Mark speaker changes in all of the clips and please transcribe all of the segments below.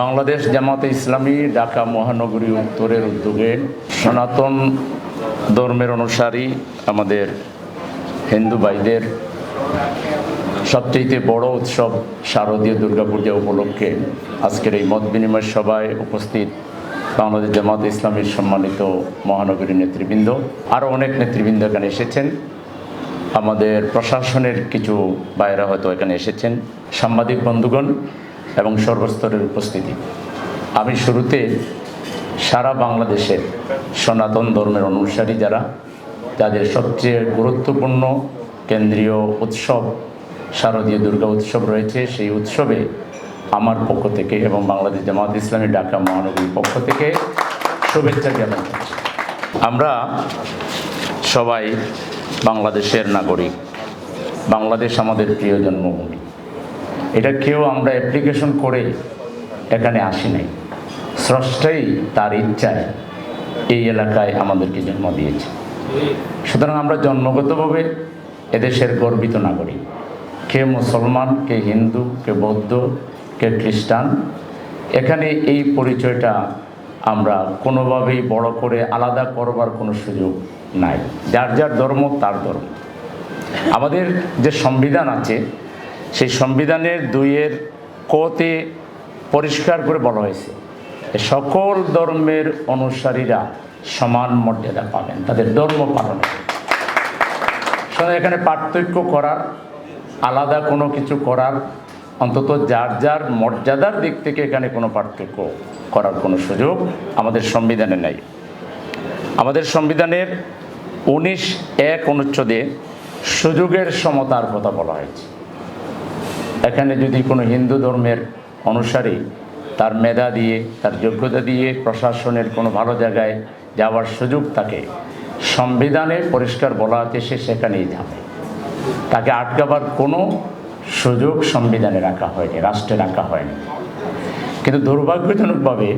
Speaker 1: বাংলাদেশ জামাতে ইসলামী ঢাকা মহানগরী উত্তরের উদ্যোগে সনাতন ধর্মের অনুসারী আমাদের হিন্দু ভাইদের সবচেয়ে বড় উৎসব শারদীয় দুর্গাপূজা উপলক্ষে আজকের এই মত বিনিময় সভায় উপস্থিত বাংলাদেশ জামাতে ইসলামীর সম্মানিত মহানগরী নেতৃবৃন্দ, আরও অনেক নেতৃবৃন্দ এখানে এসেছেন। আমাদের প্রশাসনের কিছু ভাইয়েরা হয়তো এখানে এসেছেন, সাংবাদিক বন্ধুগণ এবং সর্বস্তরের উপস্থিতি। আমি শুরুতে সারা বাংলাদেশের সনাতন ধর্মের অনুসারী যাদের সবচেয়ে গুরুত্বপূর্ণ কেন্দ্রীয় উৎসব শারদীয় দুর্গা উৎসব রয়েছে, সেই উৎসবে আমার পক্ষ থেকে এবং বাংলাদেশ জামাত ইসলামী ঢাকা মহানগরীর পক্ষ থেকে শুভেচ্ছা জ্ঞাপন করছি। আমরা সবাই বাংলাদেশের নাগরিক। বাংলাদেশ আমাদের প্রিয় জন্মভূমি। এটা কেউ আমরা অ্যাপ্লিকেশন করে এখানে আসি নাই, স্রষ্টাই তার ইচ্ছায় এই এলাকায় আমাদেরকে জন্ম দিয়েছে। সুতরাং আমরা জন্মগতভাবে এদেশের গর্বিত নাগরিক। কে মুসলমান, কে হিন্দু, কে বৌদ্ধ, কে খ্রিস্টান, এখানে এই পরিচয়টা আমরা কোনোভাবেই বড় করে আলাদা করবার কোনো সুযোগ নাই। যার যার ধর্ম তার ধর্ম। আমাদের যে সংবিধান আছে, সেই সংবিধানের 2-এর কতে পরিষ্কার করে বলা হয়েছে সকল ধর্মের অনুসারীরা সমান মর্যাদা পাবেন তাদের ধর্ম পালনে। এখানে পার্থক্য করার, আলাদা কোনো কিছু করার, অন্তত যার যার মর্যাদার দিক থেকে এখানে কোনো পার্থক্য করার কোনো সুযোগ আমাদের সংবিধানে নেই। আমাদের সংবিধানের 19(1) অনুচ্ছেদে সুযোগের সমতার কথা বলা হয়েছে। এখানে যদি কোনো হিন্দু ধর্মের অনুসারী তার মেধা দিয়ে, তার যোগ্যতা দিয়ে প্রশাসনের কোনো ভালো জায়গায় যাওয়ার সুযোগ থাকে, সংবিধানে পরিষ্কার বলা আছে সে সেখানেই যাবে। তাকে আটকাবার কোনো সুযোগ সংবিধানে রাখা হয়নি, রাষ্ট্রে রাখা হয়নি। কিন্তু দুর্ভাগ্যজনকভাবে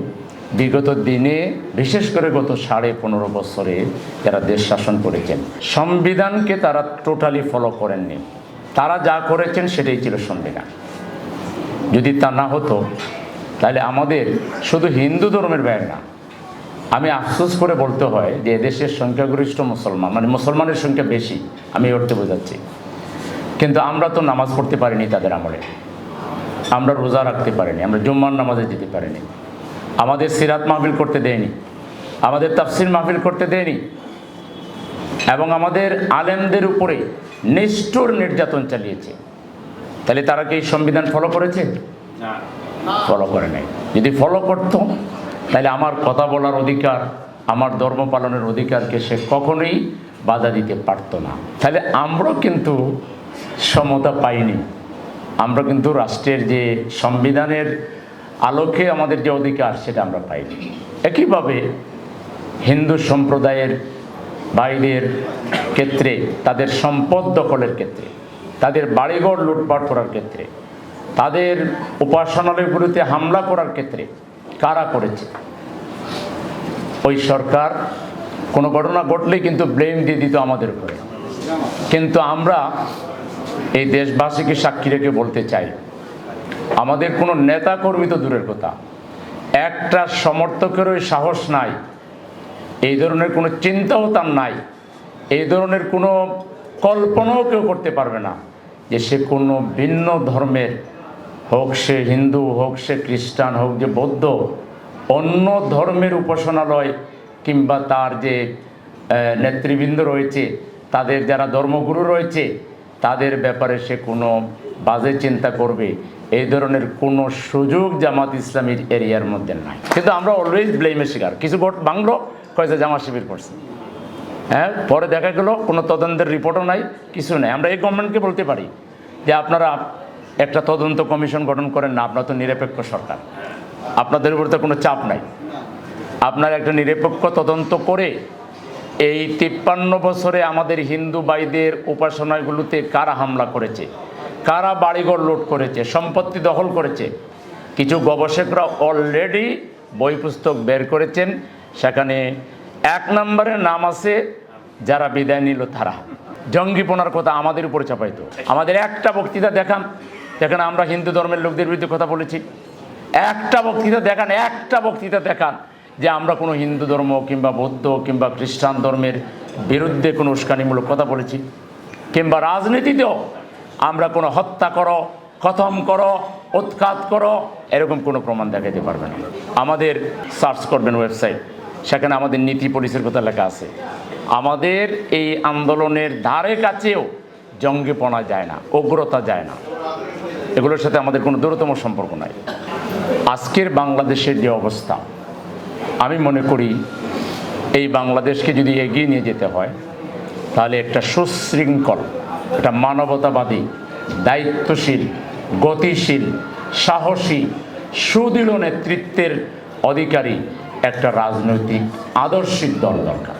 Speaker 1: বিগত দিনে, বিশেষ করে গত 15.5 বছরে যারা দেশ শাসন করেছেন, সংবিধানকে তারা টোটালি ফলো করেননি। তারা যা করেছেন সেটাই ছিল সংবিধান। যদি তা না হতো তাহলে আমাদের শুধু হিন্দু ধর্মের বাইরে না, আমি আফসোস করে বলতে হয় যে এদেশের সংখ্যাগরিষ্ঠ মুসলমান, মানে মুসলমানের সংখ্যা বেশি, আমি অর্থে বোঝাচ্ছি, কিন্তু আমরা তো নামাজ পড়তে পারিনি তাদের আমলে, আমরা রোজা রাখতে পারিনি, আমরা জুম্মার নামাজে যেতে পারিনি, আমাদের সিরাত মাহফিল করতে দেয়নি, আমাদের তাফসির মাহফিল করতে দেয়নি, এবং আমাদের আলেমদের উপরে নিষ্ঠুর নির্যাতন চালিয়েছে। তাহলে তারা কি এই সংবিধান ফলো করেছে? ফলো করে নাই। যদি ফলো করত তাহলে আমার কথা বলার অধিকার, আমার ধর্ম পালনের অধিকারকে সে কখনোই বাধা দিতে পারত না। তাহলে আমরা কিন্তু সমতা পাইনি। আমরা কিন্তু রাষ্ট্রের যে সংবিধানের আলোকে আমাদের যে অধিকার সেটা আমরা পাইনি। একইভাবে হিন্দু সম্প্রদায়ের ভাইদের ক্ষেত্রে, তাদের সম্পদ দখলের ক্ষেত্রে, তাদের বাড়িঘর লুটপাট করার ক্ষেত্রে, তাদের উপাসনালয়গুলিতে হামলা করার ক্ষেত্রে কারা করেছে? ওই সরকার কোনো ঘটনা ঘটলেই কিন্তু ব্লেম দিয়ে দিত আমাদের উপরে। কিন্তু আমরা এই দেশবাসীকে সাক্ষী রেখে বলতে চাই, আমাদের কোনো নেতা কর্মী তো দূরের কথা, একটা সমর্থকেরও সাহস নাই, এই ধরনের কোনো চিন্তাও তার নাই, এই ধরনের কোনো কল্পনাও কেউ করতে পারবে না যে সে কোনো ভিন্ন ধর্মের, হোক সে হিন্দু, হোক সে খ্রিস্টান, হোক যে বৌদ্ধ, অন্য ধর্মের উপাসনালয় কিংবা তার যে নেতৃবৃন্দ রয়েছে, তাদের যারা ধর্মগুরু রয়েছে, তাদের ব্যাপারে সে কোনো বাজে চিন্তা করবে, এই ধরনের কোনো সুযোগ জামাত ইসলামীর এরিয়ার মধ্যে নাই। কিন্তু আমরা অলওয়েজ ব্লেমের শিকার। কিছু ভোট ভাঙলো, কয়েছে জামাত শিবির করছে, হ্যাঁ, পরে দেখা গেল কোনো তদন্তের রিপোর্টও নাই, কিছু নেই। আমরা এই গভর্নমেন্টকে বলতে পারি যে আপনারা একটা তদন্ত কমিশন গঠন করেন না, আপনারা তো নিরপেক্ষ সরকার, আপনাদের উপর তো কোনো চাপ নাই, আপনারা একটা নিরপেক্ষ তদন্ত করে এই 53 বছরে আমাদের হিন্দু ভাইদের উপাসনাগুলোতে কারা হামলা করেছে, কারা বাড়িঘর লুট করেছে, সম্পত্তি দখল করেছে। কিছু গবেষকরা অলরেডি বই পুস্তক বের করেছেন, সেখানে 1 নম্বরে নাম আছে যারা বিদায় নিল তারা। জঙ্গিপনার কথা আমাদের উপরে চাপাইতো। আমাদের একটা বক্তৃতা দেখান যেখানে আমরা হিন্দু ধর্মের লোকদের বিরুদ্ধে কথা বলেছি, একটা বক্তৃতা দেখান যে আমরা কোনো হিন্দু ধর্ম কিংবা বৌদ্ধ কিংবা খ্রিস্টান ধর্মের বিরুদ্ধে কোনো উস্কানিমূলক কথা বলেছি, কিংবা রাজনীতিতেও আমরা কোনো হত্যা করো, খতম করো, উৎখাত করো এরকম কোনো প্রমাণ দেখাতে পারবে না। আমাদের সার্চ করবেন ওয়েবসাইট, সেখানে আমাদের নীতি পলিসির কথা লেখা আছে। আমাদের এই আন্দোলনের ধারে কাছেও জঙ্গিপনা যায় না, উগ্রতা যায় না, এগুলোর সাথে আমাদের কোনো দূরতম সম্পর্ক নাই। আজকের বাংলাদেশের যে অবস্থা, আমি মনে করি এই বাংলাদেশকে যদি এগিয়ে নিয়ে যেতে হয় তাহলে একটা সুশৃঙ্খল, একটা মানবতাবাদী, দায়িত্বশীল, গতিশীল, সাহসী, সুদৃঢ় নেতৃত্বের অধিকারী একটা রাজনৈতিক আদর্শিক দল দরকার।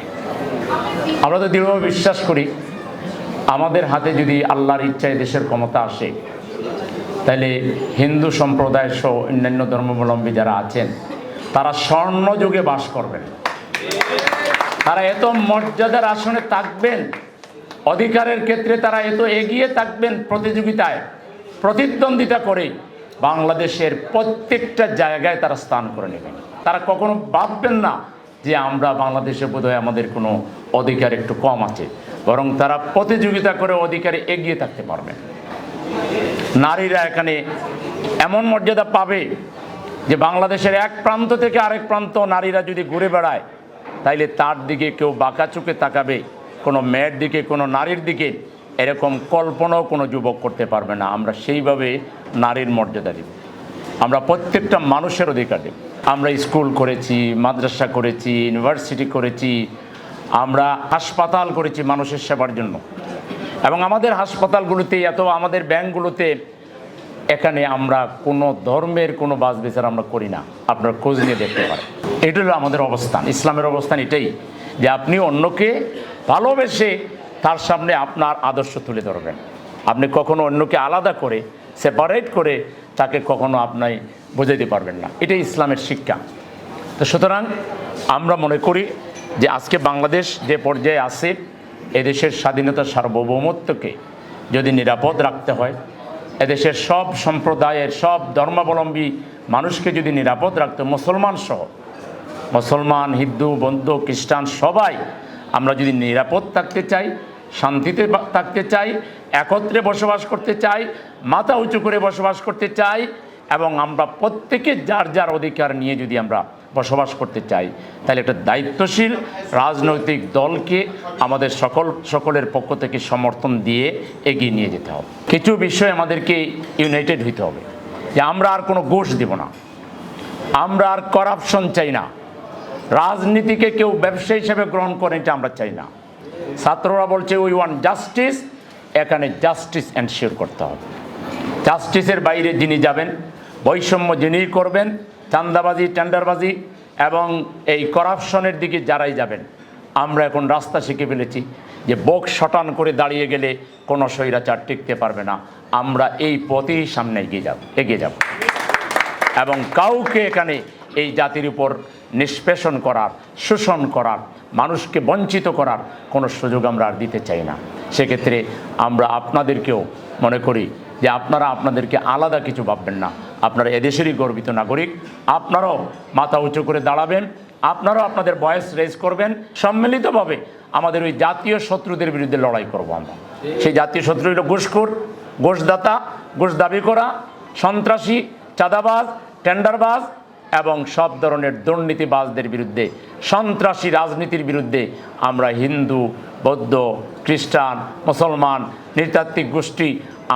Speaker 1: আমরা তো দৃঢ়ভাবে বিশ্বাস করি আমাদের হাতে যদি আল্লাহর ইচ্ছায় দেশের ক্ষমতা আসে তাহলে হিন্দু সম্প্রদায় সহ অন্যান্য ধর্মাবলম্বী যারা আছেন তারা স্বর্ণযুগে বাস করবেন। তারা এত মর্যাদার আসনে থাকবেন, অধিকারের ক্ষেত্রে তারা এত এগিয়ে থাকবেন, প্রতিযোগিতায় প্রতিদ্বন্দ্বিতা করে বাংলাদেশের প্রত্যেকটা জায়গায় তারা স্থান করে নেবেন। তারা কখনো ভাববেন না যে আমরা বাংলাদেশে বোধহয় আমাদের কোনো অধিকার একটু কম আছে, বরং তারা প্রতিযোগিতা করে অধিকারে এগিয়ে থাকতে পারবেন। নারীরা এখানে এমন মর্যাদা পাবে যে বাংলাদেশের এক প্রান্ত থেকে আরেক প্রান্ত নারীরা যদি ঘুরে বেড়ায় তাইলে তার দিকে কেউ বাঁকা চোখে তাকাবে, কোনো মেয়ের দিকে, কোনো নারীর দিকে এরকম কল্পনাও কোনো যুবক করতে পারবে না। আমরা সেইভাবে নারীর মর্যাদা দেব, আমরা প্রত্যেকটা মানুষের অধিকার দেব। আমরা স্কুল করেছি, মাদ্রাসা করেছি, ইউনিভার্সিটি করেছি, আমরা হাসপাতাল করেছি মানুষের সেবার জন্য, এবং আমাদের হাসপাতালগুলোতে অথবা আমাদের ব্যাংকগুলোতে এখানে আমরা কোনো ধর্মের কোনো বাছ বিচার আমরা করি না। আপনারা খোঁজ নিয়ে দেখতে পারেন। এটা হলো আমাদের অবস্থান, ইসলামের অবস্থান এটাই যে আপনি অন্যকে ভালোবেসে তার সামনে আপনার আদর্শ তুলে ধরবেন। আপনি কখনো অন্যকে আলাদা করে, সেপারেট করে তাকে কখনো আপনি বোঝাইতে পারবেন না। এটাই ইসলামের শিক্ষা। তো সুতরাং আমরা মনে করি যে আজকে বাংলাদেশ যে পর্যায়ে আছে, এদেশের স্বাধীনতা সার্বভৌমত্বকে যদি নিরাপদ রাখতে হয়, এদেশের সব সম্প্রদায়ের, সব ধর্মাবলম্বী মানুষকে যদি নিরাপদ রাখতে, মুসলমান সহ, মুসলমান, হিন্দু, বৌদ্ধ, খ্রিস্টান সবাই আমরা যদি নিরাপদ থাকতে চাই, শান্তিতে থাকতে চাই, একত্রে বসবাস করতে চাই, মাথা উঁচু করে বসবাস করতে চাই, এবং আমরা প্রত্যেকে যার যার অধিকার নিয়ে যদি আমরা বসবাস করতে চাই, তাহলে একটা দায়িত্বশীল রাজনৈতিক দলকে আমাদের সকলের পক্ষ থেকে সমর্থন দিয়ে এগিয়ে নিয়ে যেতে হবে। কিছু বিষয় আমাদেরকে ইউনাইটেড হইতে হবে যে আমরা আর কোনো ঘুষ দেব না, আমরা আর করাপশন চাই না, রাজনীতিকে কেউ ব্যবসা হিসেবে গ্রহণ করে এটা আমরা চাই না। ছাত্ররা বলছে উই ওয়ান্ট জাস্টিস, এখানে জাস্টিস এনশিওর করতে হবে। জাস্টিসের বাইরে যিনি যাবেন, বৈষম্য যিনি করবেন, চাঁদাবাজি, টেন্ডারবাজি এবং এই করাপশনের দিকে যারাই যাবেন, আমরা এখন রাস্তা শিখে ফেলেছি যে বুক শটান করে দাঁড়িয়ে গেলে কোনো স্বৈরাচার টিকতে পারবে না। আমরা এই পথেই সামনে এগিয়ে যাব এবং কাউকে এখানে এই জাতির উপর নিষ্পেষণ করার, শোষণ করার, মানুষকে বঞ্চিত করার কোনো সুযোগ আমরা আর দিতে চাই না। সেক্ষেত্রে আমরা আপনাদেরকেও মনে করি যে আপনারা আপনাদেরকে আলাদা কিছু ভাববেন না, আপনারা এদেশেরই গর্বিত নাগরিক। আপনারাও মাথা উঁচু করে দাঁড়াবেন, আপনারাও আপনাদের ভয়েস রেজ করবেন। সম্মিলিতভাবে আমাদের ওই জাতীয় শত্রুদের বিরুদ্ধে লড়াই করব আমরা। সেই জাতীয় শত্রু হলো ঘুষখোর, ঘুষদাতা, ঘুষ দাবি করা, সন্ত্রাসী, চাঁদাবাজ, টেন্ডারবাজ এবং সব ধরনের দুর্নীতিবাজদের বিরুদ্ধে, সন্ত্রাসী রাজনীতির বিরুদ্ধে আমরা হিন্দু, বৌদ্ধ, খ্রিস্টান, মুসলমান, নৃতাত্ত্বিক গোষ্ঠী,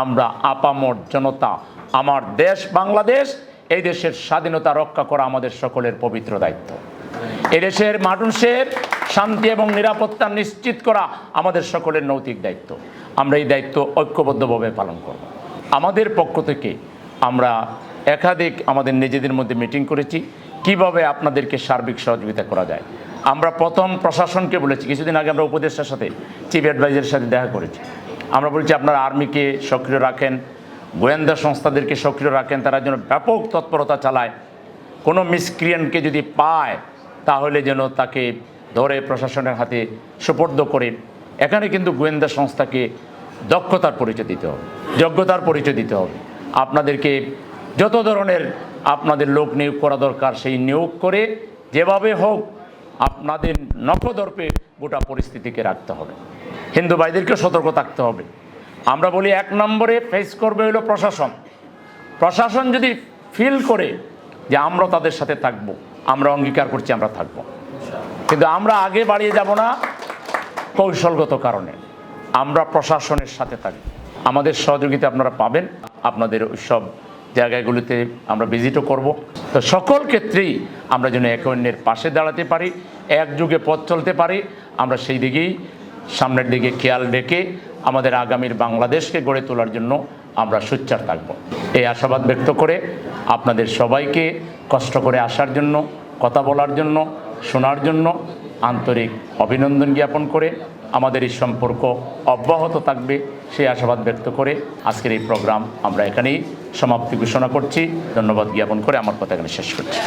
Speaker 1: আমরা আপামর জনতা, আমার দেশ বাংলাদেশ, এই দেশের স্বাধীনতা রক্ষা করা আমাদের সকলের পবিত্র দায়িত্ব। এদেশের মানুষের শান্তি এবং নিরাপত্তা নিশ্চিত করা আমাদের সকলের নৈতিক দায়িত্ব। আমরা এই দায়িত্ব ঐক্যবদ্ধভাবে পালন করব। আমাদের পক্ষ থেকে আমরা একাধিক আমাদের নিজেদের মধ্যে মিটিং করেছি কিভাবে আপনাদেরকে সার্বিক সহযোগিতা করা যায়। আমরা প্রথম প্রশাসনকে বলেছি, কিছুদিন আগে আমরা উপদেষ্টার সাথে, চিফ অ্যাডভাইজারের সাথে দেখা করেছি। আমরা বলছি আপনারা আর্মিকে সক্রিয় রাখেন, গোয়েন্দা সংস্থাদেরকে সক্রিয় রাখেন, তারা যেন ব্যাপক তৎপরতা চালায়। কোনো মিসক্রিয়েন্টকে যদি পায় তাহলে যেন তাকে ধরে প্রশাসনের হাতে সুপর্দ করে। এখানে কিন্তু গোয়েন্দা সংস্থাকে দক্ষতার পরিচয় দিতে হবে, যোগ্যতার পরিচয় দিতে হবে। আপনাদেরকে যত ধরনের আপনাদের লোক নিয়োগ করা দরকার সেই নিয়োগ করে যেভাবে হোক আপনাদের নখদর্পে গোটা পরিস্থিতিকে রাখতে হবে। হিন্দু ভাইদেরকে সতর্ক থাকতে হবে। আমরা বলি 1 নম্বরে ফেস করবে হলো প্রশাসন। প্রশাসন যদি ফিল করে যে আমরা তাদের সাথে থাকব, আমরা অঙ্গীকার করছি আমরা থাকব, কিন্তু আমরা আগে বাড়িয়ে যাব না কৌশলগত কারণে। আমরা প্রশাসনের সাথে থাকব, আমাদের সহযোগিতা আপনারা পাবেন। আপনাদের সব জায়গাগুলিতে আমরা ভিজিটও করব। তো সকল ক্ষেত্রেই আমরা যেন একে অন্যের পাশে দাঁড়াতে পারি, একযোগে পথ চলতে পারি, আমরা সেই দিকেই সামনের দিকে খেয়াল রেখে আমাদের আগামীর বাংলাদেশকে গড়ে তোলার জন্য আমরা সোচ্চার থাকব। এই আশাবাদ ব্যক্ত করে আপনাদের সবাইকে কষ্ট করে আসার জন্য, কথা বলার জন্য, শোনার জন্য আন্তরিক অভিনন্দন জ্ঞাপন করে আমাদের এই সম্পর্ক অব্যাহত থাকবে সেই আশাবাদ ব্যক্ত করে আজকের এই প্রোগ্রাম আমরা এখানেই সমাপ্তি ঘোষণা করছি। ধন্যবাদ জ্ঞাপন করে আমার কথা এখানে শেষ করছি।